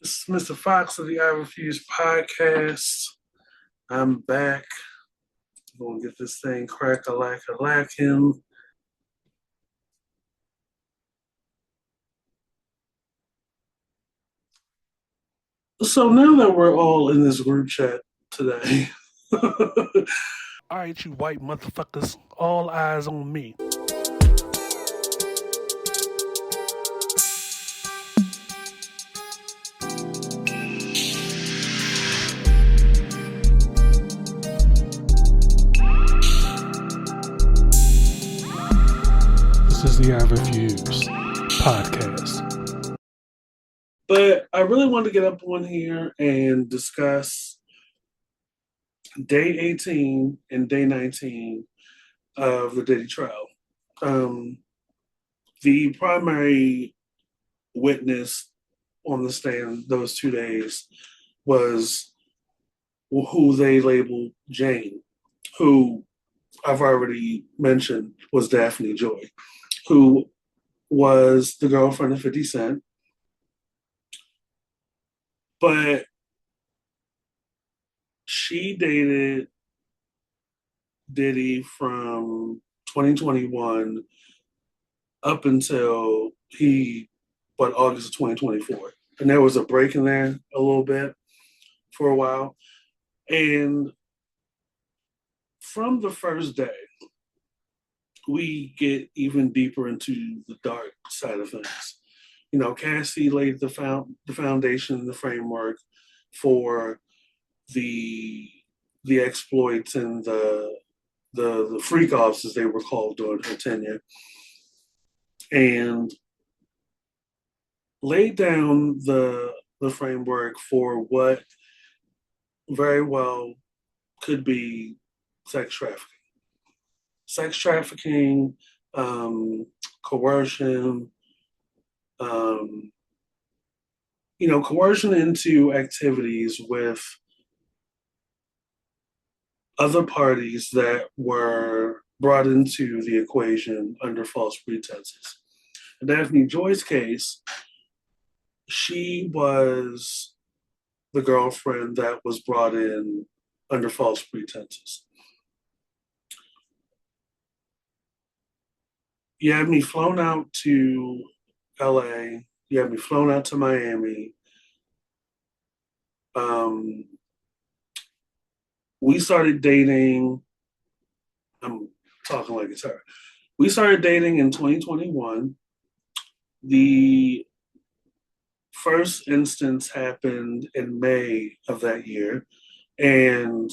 This is Mr. Fox of the I Refuse podcast. I'm back. Gonna get this thing crack a lack a lacking. So now that we're all in this group chat today, all right, you white motherfuckers, all eyes on me. This is the I Refuse podcast. But I really wanted to get up on here and discuss day 18 and day 19 of the Diddy trial. Um, the primary witness on the stand those 2 days was who they labeled Jane, who I've already mentioned was Daphne Joy, who was the girlfriend of 50 Cent. But she dated Diddy from 2021 up until August of 2024. And there was a break in there a little bit for a while. And from the first day, we get even deeper into the dark side of things. You know, Cassie laid the foundation, the framework for the the exploits and the freak offs as they were called during her tenure, and laid down the framework for what very well could be sex trafficking. Sex trafficking, coercion, um, coercion into activities with other parties that were brought into the equation under false pretenses. In Daphne Joy's case, she was the girlfriend that was brought in under false pretenses. You had me flown out to LA, you had me flown out to Miami. Um, we started dating. I'm talking like it's her. We started dating in 2021. The first instance happened in May of that year. And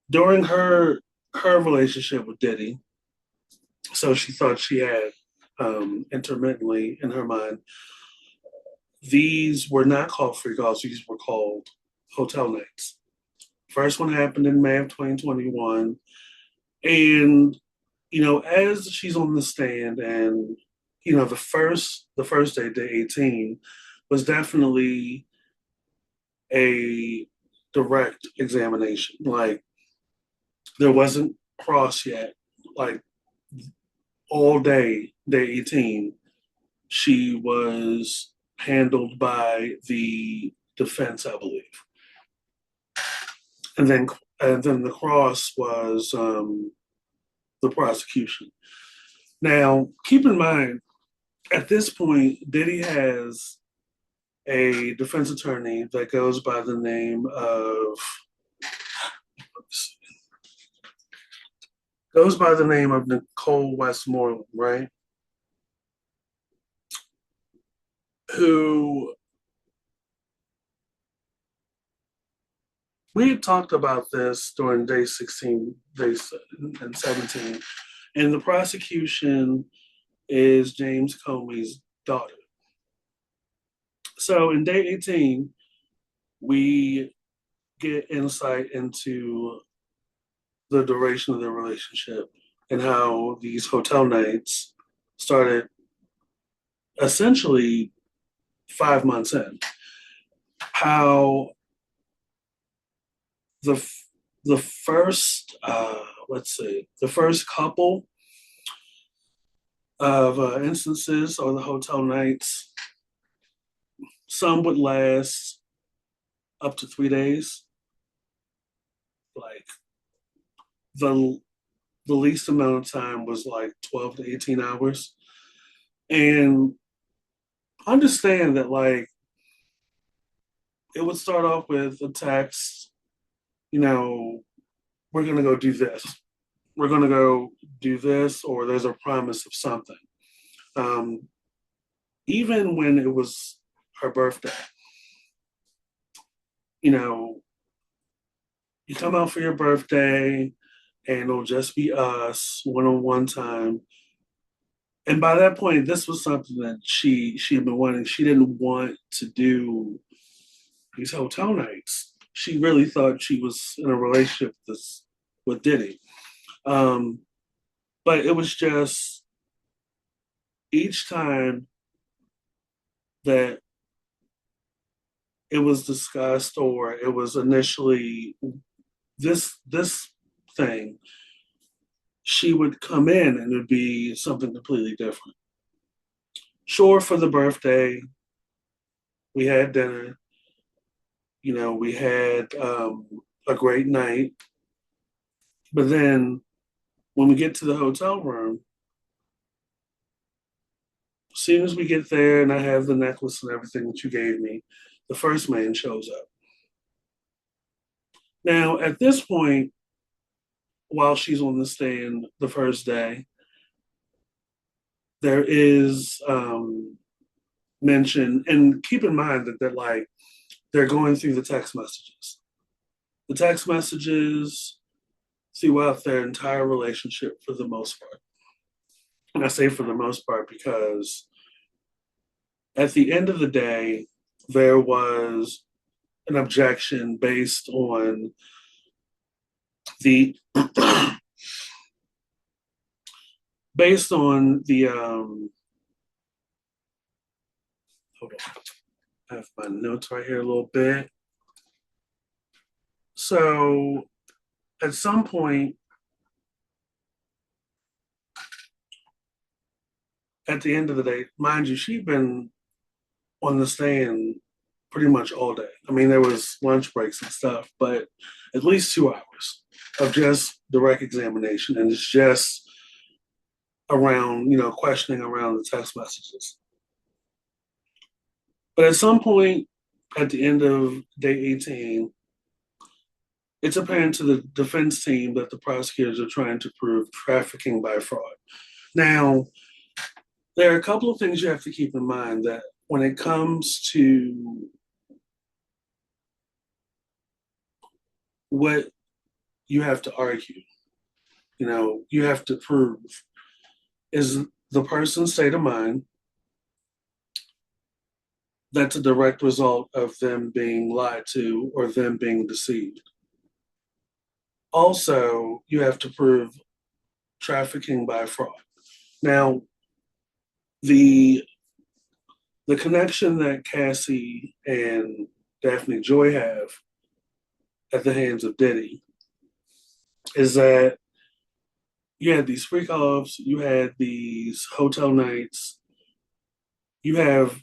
during her relationship with Diddy, so she thought she had intermittently in her mind, these were not called freak offs, these were called hotel nights. First one happened in May of 2021. And, as she's on the stand and, the first day 18, was definitely a direct examination. Like, there wasn't cross yet. Like, all day 18, she was handled by the defense, I believe. And then the cross was the prosecution. Now, keep in mind, at this point, Diddy has a defense attorney that goes by the name of Nicole Westmoreland, right? Who we had talked about this during day 16, days and 17, and the prosecution is James Comey's daughter. So in day 18, we get insight into the duration of their relationship and how these hotel nights started essentially 5 months in. How the the first the first couple of instances or the hotel nights Some would last up to 3 days. Like the the least amount of time was like 12 to 18 hours. And understand that like it would start off with a text, you know, we're gonna go do this. We're gonna go do this, or there's a promise of something. Um, Even when it was her birthday, you know, you come out for your birthday and it'll just be us one-on-one time. And by that point, this was something that she had been wanting. She didn't want to do these hotel nights. She really thought she was in a relationship with Diddy. Um, but it was just each time that it was discussed or it was initially this thing, she would come in and it would be something completely different. Sure, for the birthday, we had dinner. You know, we had a great night. But then when we get to the hotel room, as soon as we get there and I have the necklace and everything that you gave me, the first man shows up. Now, at this point, while she's on the stand the first day, there is mention, and keep in mind that they're going through the text messages. The text messages throughout their entire relationship for the most part. And I say for the most part because at the end of the day, there was an objection based on the based on the hold on. I have my notes right here a little bit. So at some point at the end of the day, mind you, she'd been on the stand pretty much all day. I mean, there was lunch breaks and stuff, but at least 2 hours of just direct examination, and it's just around, questioning around the text messages. But at some point, at the end of day 18, it's apparent to the defense team that the prosecutors are trying to prove trafficking by fraud. Now, there are a couple of things you have to keep in mind that when it comes to what you have to argue, you have to prove is the person's state of mind that's a direct result of them being lied to or them being deceived. Also, you have to prove trafficking by fraud. Now, the the connection that Cassie and Daphne Joy have at the hands of Diddy is that you had these freak offs, you had these hotel nights, you have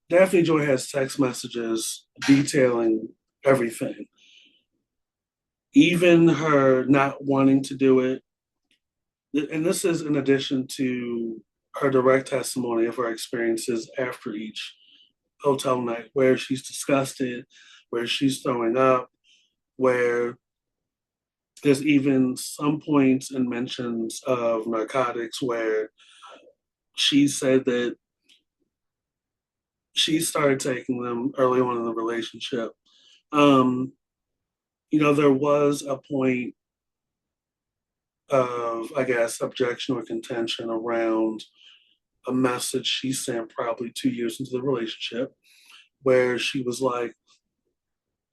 Daphne Joy has text messages detailing everything. Even her not wanting to do it. And this is in addition to her direct testimony of her experiences after each hotel night, where she's disgusted, where she's throwing up, where there's even some points and mentions of narcotics where she said that she started taking them early on in the relationship. Um, there was a point of, I guess, objection or contention around a message she sent probably 2 years into the relationship where she was like,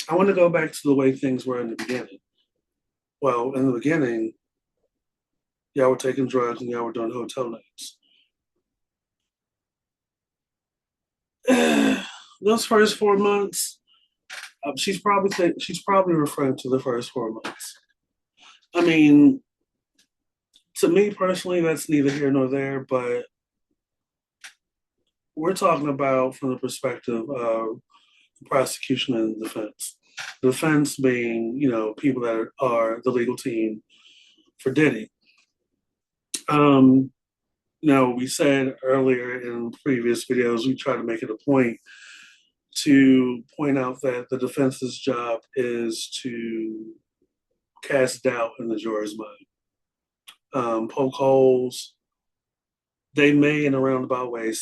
I want to go back to the way things were in the beginning. Well, in the beginning, y'all were taking drugs and y'all were doing hotel nights. Those first 4 months, she's probably referring to the first 4 months. I mean, to me personally, that's neither here nor there, but we're talking about from the perspective of the prosecution and the defense. The defense being, people that are the legal team for Diddy. Um, we said earlier in previous videos, we try to make it a point to point out that the defense's job is to cast doubt in the juror's mind, poke holes. They may, in a roundabout way,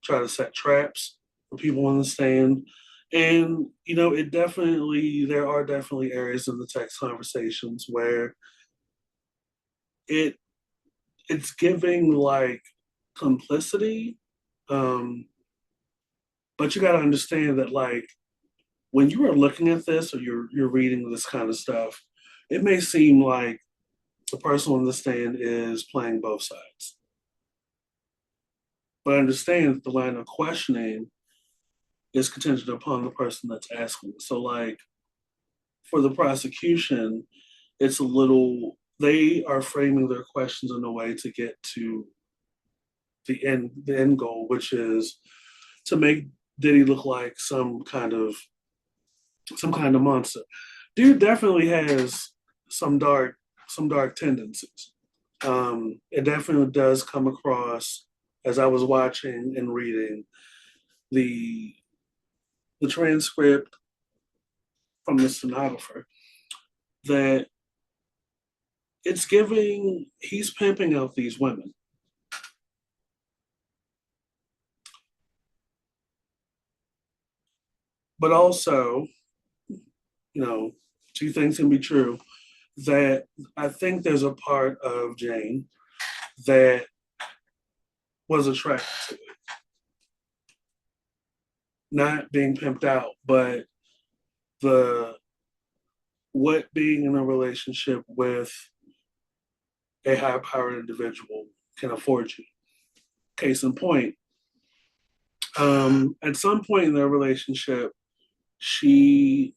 try to set traps for people on the stand. And, there are definitely areas in the text conversations where it it's giving like complicity. Um, but you got to understand that like when you are looking at this or you're reading this kind of stuff, it may seem like the person on the stand is playing both sides. But understand that the line of questioning is contingent upon the person that's asking. So like for the prosecution, it's a little they are framing their questions in a way to get to the end goal, which is to make Diddy look like some kind of monster. Dude definitely has some dark some dark tendencies. It definitely does come across as I was watching and reading the the transcript from the stenographer that it's giving he's pimping out these women. But also, two things can be true. That I think there's a part of Jane that was attracted to it. Not being pimped out, but the what being in a relationship with a high powered individual can afford you. Case in point, at some point in their relationship, she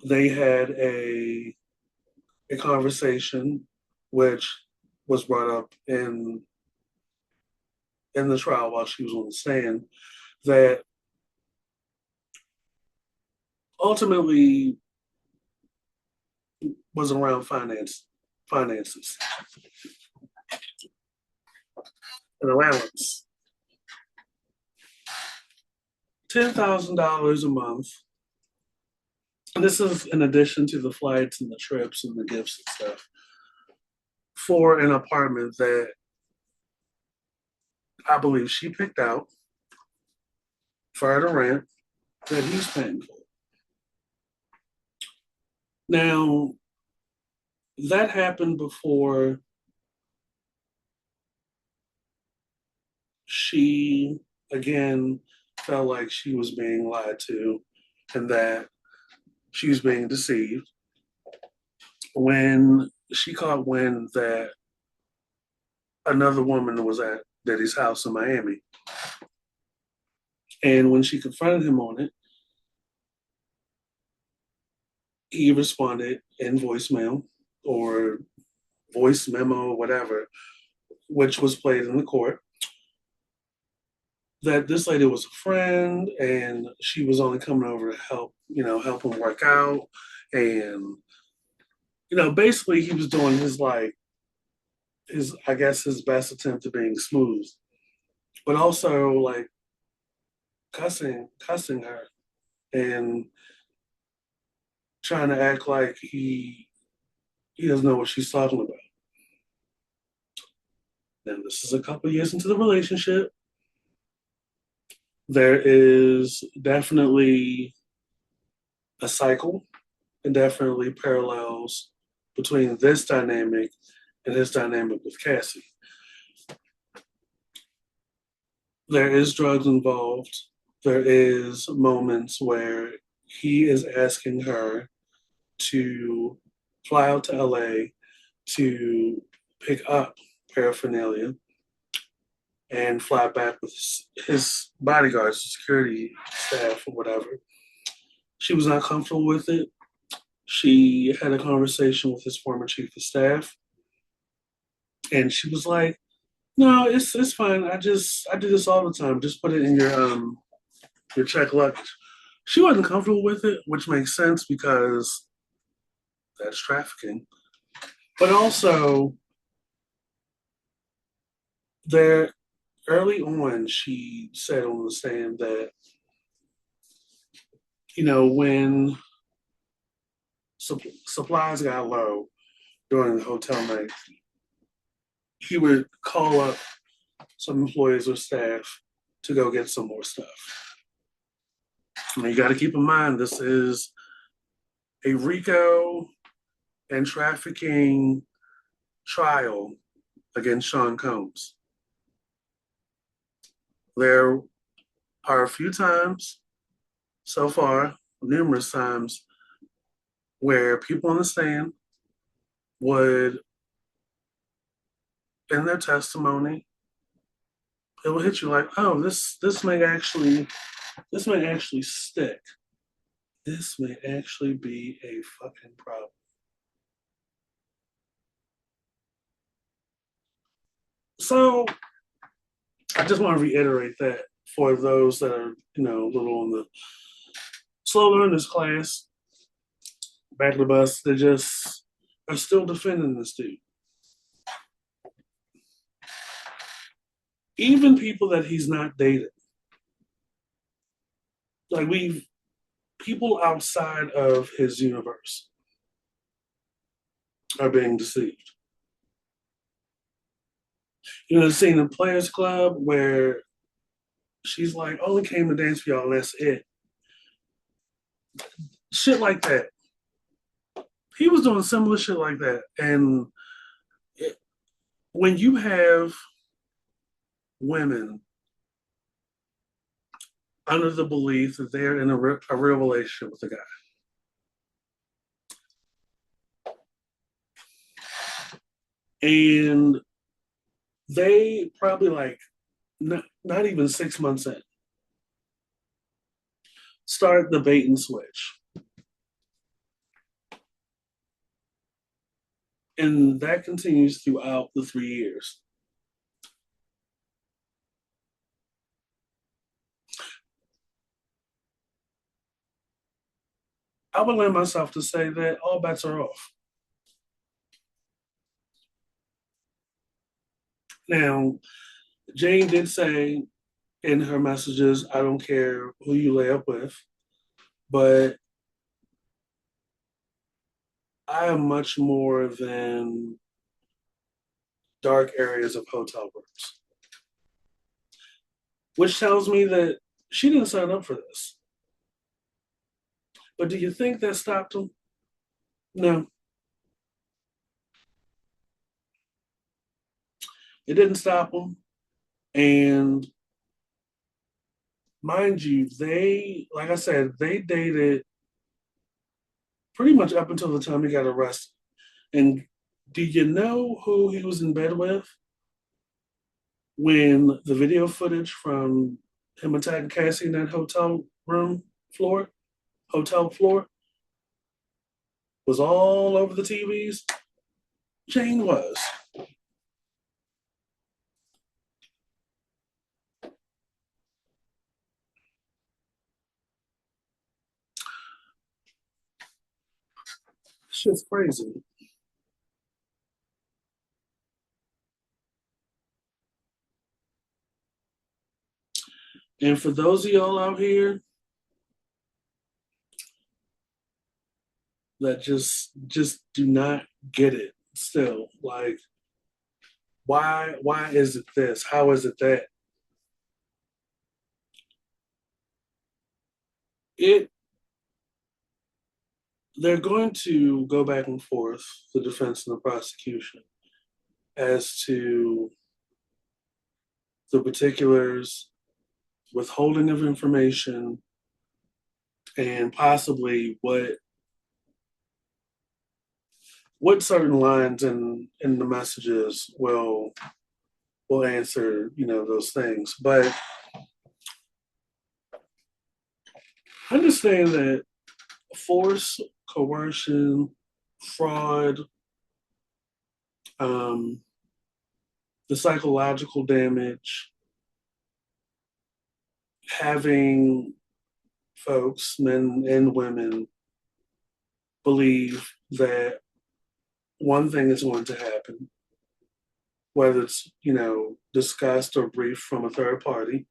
they had a conversation which was brought up in the trial while she was on the stand that ultimately was around finances, an allowance, $10,000 a month. And this is in addition to the flights and the trips and the gifts and stuff for an apartment that I believe she picked out for her to rent that he's paying for. Now, that happened before she, again, felt like she was being lied to and that she was being deceived. When she caught wind that another woman was at Diddy's house in Miami. And when she confronted him on it, he responded in voicemail or voice memo or whatever, which was played in the court, that this lady was a friend and she was only coming over to help him work out. And, basically he was doing I guess his best attempt at being smooth, but also like cussing her and trying to act like he doesn't know what she's talking about. Now this is a couple years into the relationship. There is definitely a cycle and definitely parallels between this dynamic and his dynamic with Cassie. There is drugs involved. There is moments where he is asking her to fly out to LA to pick up paraphernalia and fly back with his bodyguards, security staff, or whatever. She was not comfortable with it. She had a conversation with his former chief of staff, and she was like, No, it's fine. I do this all the time. Just put it in your check luggage. She wasn't comfortable with it, which makes sense because that's trafficking. But also, there early on, she said on the stand that when supplies got low during the hotel night, he would call up some employees or staff to go get some more stuff. And you got to keep in mind this is a RICO and trafficking trial against Sean Combs. There are a few times so far, numerous times, where people on the stand would, in their testimony, it will hit you like, oh, this may actually stick. This may actually be a fucking problem. So I just want to reiterate that for those that are, a little on the slow learners class, back of the bus, they just are still defending this dude. Even people that he's not dated. Like people outside of his universe are being deceived. The scene in Players Club where she's like, only came to dance for y'all, and that's it. Shit like that. He was doing similar shit like that. And when you have women under the belief that they're in a real relationship with a guy, and they probably like not even 6 months in start the bait and switch. And that continues throughout the 3 years. I would lend myself to say that all bets are off. Now, Jane did say in her messages, I don't care who you lay up with, but I am much more than dark areas of hotel rooms, which tells me that she didn't sign up for this. But do you think that stopped him? No, it didn't stop him. And mind you, like I said, they dated pretty much up until the time he got arrested. And do you know who he was in bed with when the video footage from him attacking Cassie in that hotel floor, was all over the TVs? Jane was. Shit's crazy. And for those of y'all out here that just do not get it still, like why is it this? How is it that? It they're going to go back and forth, the defense and the prosecution, as to the particulars, withholding of information, and possibly what certain lines in the messages will answer, those things. But understand that force, coercion, fraud, um, the psychological damage, having folks, men and women, believe that one thing is going to happen, whether it's, discussed or briefed from a third party,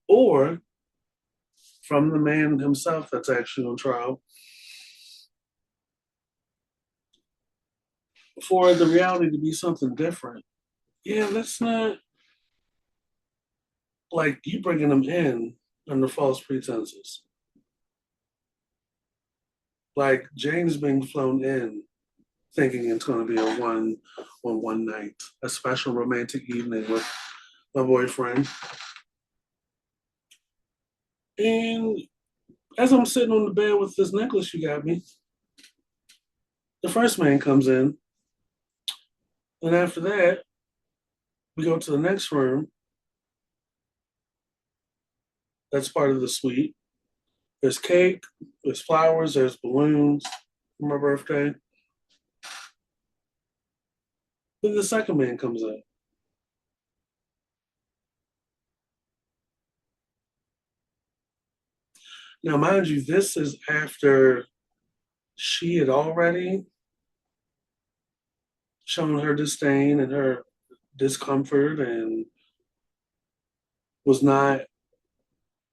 or from the man himself that's actually on trial, for the reality to be something different. Yeah, that's not like you bringing them in under false pretenses. Like Jane's being flown in thinking it's going to be a one night, a special romantic evening with my boyfriend. And as I'm sitting on the bed with this necklace you got me, the first man comes in. And after that, we go to the next room. That's part of the suite. There's cake, there's flowers, there's balloons for my birthday. Then the second man comes in. Now, mind you, this is after she had already shown her disdain and her discomfort and was not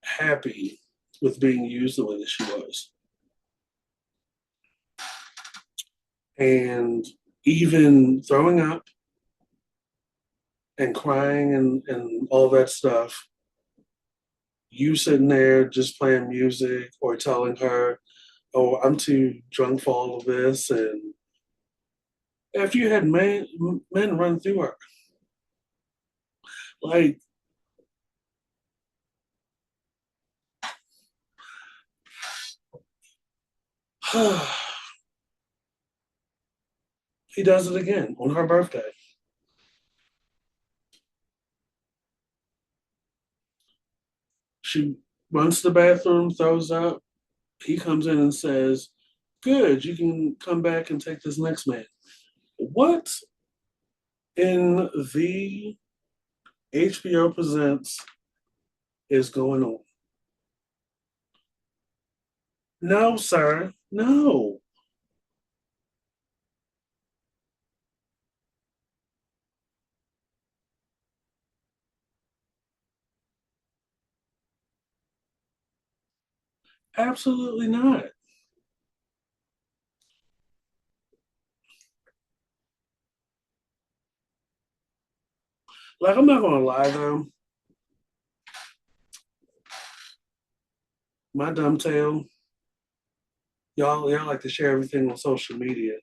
happy with being used the way that she was. And even throwing up and crying and all that stuff, you sitting there just playing music or telling her, oh, I'm too drunk for all of this. And after you had men run through her, like, he does it again on her birthday. She runs to the bathroom, throws up. He comes in and says, good, you can come back and take this next man. What in the HBO Presents is going on? No, sir. No. Absolutely not. Like, I'm not gonna lie though. My dumb tail, y'all like to share everything on social media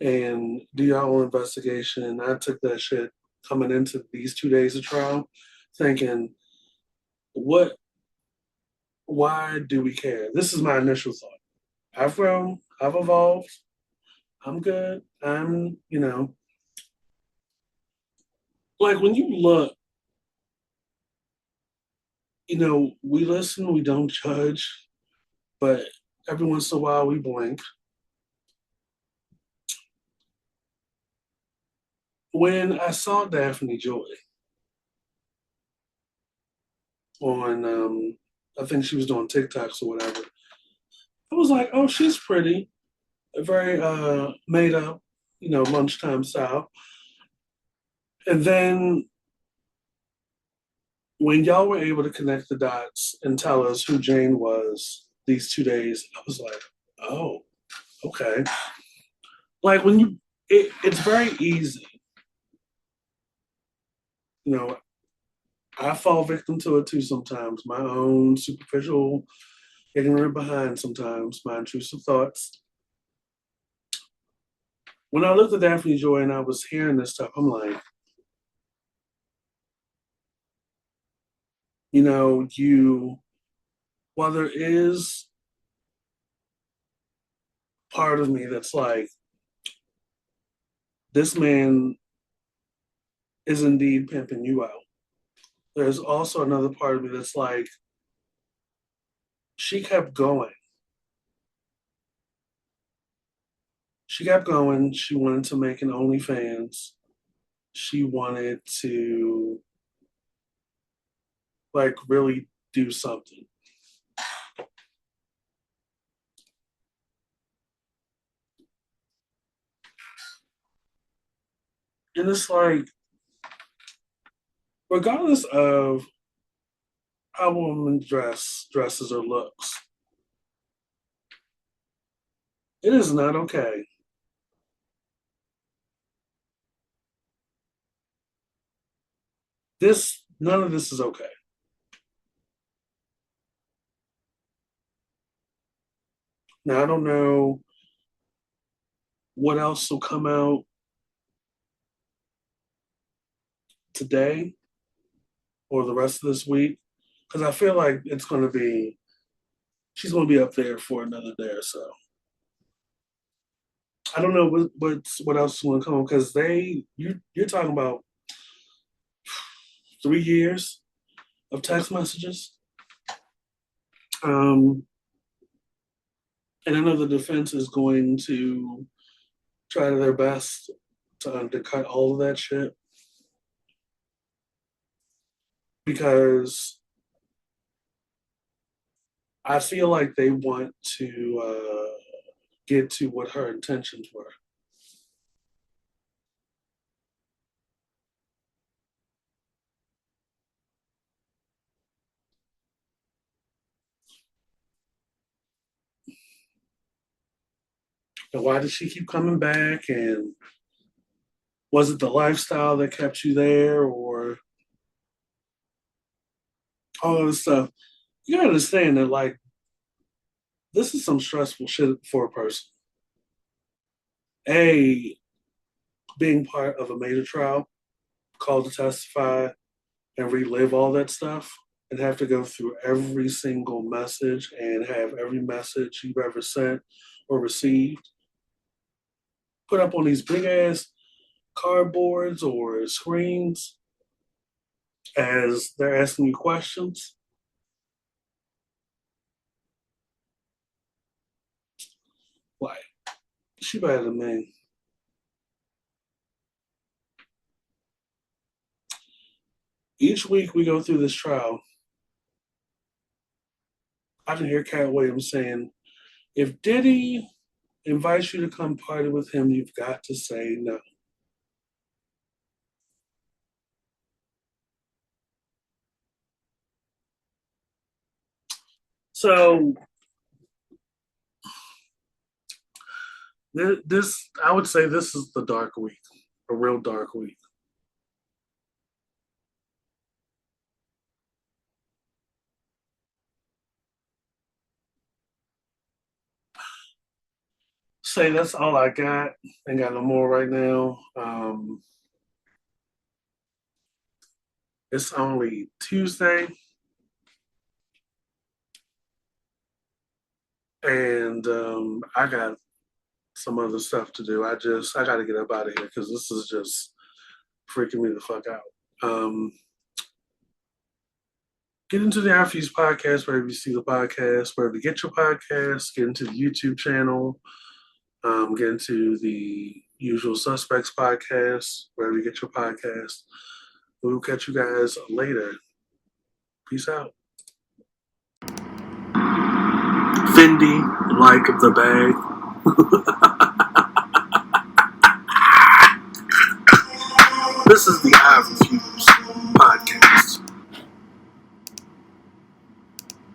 and do y'all own investigation. And I took that shit coming into these 2 days of trial, thinking, what why do we care? This is my initial thought. I've grown, I've evolved, I'm good. Like when you look, we listen, we don't judge, but every once in a while we blink. When I saw Daphne Joy on, I think she was doing TikToks or whatever, I was like, oh, she's pretty, very made up, lunchtime style. And then when y'all were able to connect the dots and tell us who Jane was these 2 days, I was like, oh, okay. Like when it's very easy. You know, I fall victim to it too sometimes. My own superficial, ignorant behind sometimes, my intrusive thoughts. When I looked at Daphne Joy and I was hearing this stuff, I'm like, while there is part of me that's like, this man is indeed pimping you out. There's also another part of me that's like, she kept going. She kept going. She wanted to make an OnlyFans. she wanted to like really do something. And it's like, regardless of how a woman dresses or looks, it is not okay. None of this is okay. Now I don't know what else will come out today or the rest of this week, because I feel like she's going to be up there for another day or so. I don't know what else is going to come, because you're talking about 3 years of text messages. Um, and I know the defense is going to try their best to undercut all of that shit, because I feel like they want to get to what her intentions were. And why did she keep coming back? And was it the lifestyle that kept you there, or all this stuff? You gotta understand that, like, this is some stressful shit for a person. A, being part of a major trial, called to testify and relive all that stuff, and have to go through every single message and have every message you've ever sent or received put up on these big ass cardboards or screens as they're asking you questions. Like, she better than me. Each week we go through this trial, I can hear Cat Williams saying, if Diddy invites you to come party with him, you've got to say no. So this, I would say, this is the dark week, a real dark week. Say that's all I got. Ain't got no more right now. It's only Tuesday, and I got some other stuff to do. I got to get up out of here because this is just freaking me the fuck out. Get into the After Use podcast wherever you see the podcast, wherever you get your podcast. Get into the YouTube channel. Get into the Usual Suspects podcast wherever you get your podcast. We'll catch you guys later. Peace out. Fendi, like the bag. This is the I Refuse